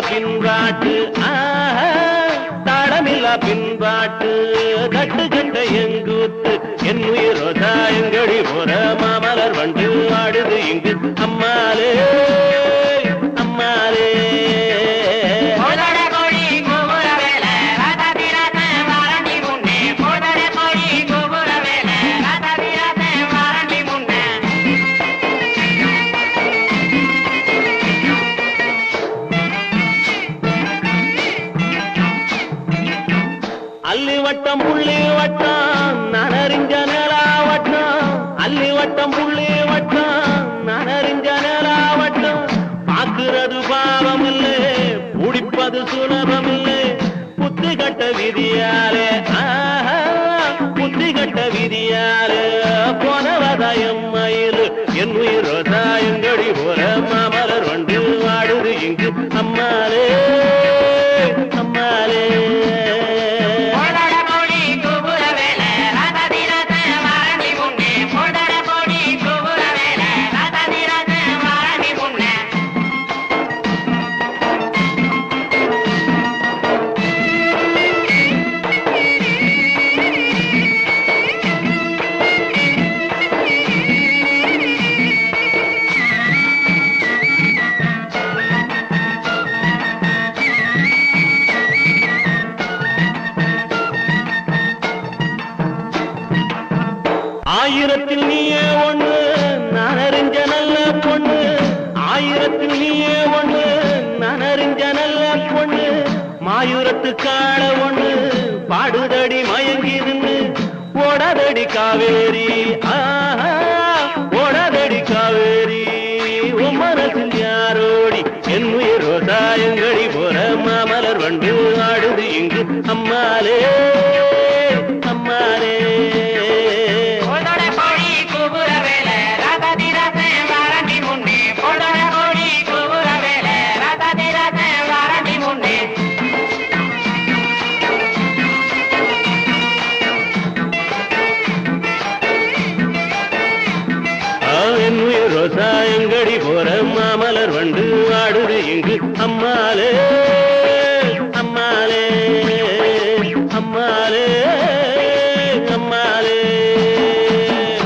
பின்பாட்டு தாளமில்லா பின்பாட்டு கட்டு கட்ட எங்கூத்து என் உயிரோதா எங்கடி போற மாமலர் வண்டு ஆடுது இங்கு அம்மாலே அம்மாலே அல்லி வட்டம் புள்ளி வட்டம் நான் அறிஞ்ச நிலாவட்டம் அல்லி வட்டம் புள்ளி வட்டம் நான் அறிஞ்ச நிலாவட்டம் பார்க்கிறது பாவம் இல்லை பிடிப்பது சுலபம் இல்லை புத்தி கட்ட விதியாலே புத்தி கட்ட விதியாலே போனவதாயம் மயில் என் உயிரோதாயங்கடி போற மாமலர் வண்டு வாடுது இங்கு அம்மாலே அம்மாலே ஆயிரத்தில் நீயே ஒண்ணு நான் அறிஞ்ச நல்ல பொண்ணு ஆயிரத்தில் நீயே ஒண்ணு நான் அறிஞ்ச நல்ல பொண்ணு மாயூரத்து காள ஒண்ணு பாடுதடி மயங்கிருந்து ஓடாதடி காவேரி ஓடாதடி காவேரி உன் மனசில் யாரோடி என் உயிரோதாயங்கடி போற மாமலர் வண்டு ஆடுது இங்கு அம்மாலே அம்மாலே ரோசாயங்கடி போற மாமலர் வண்டு ஆடுது இங்கு அம்மாலே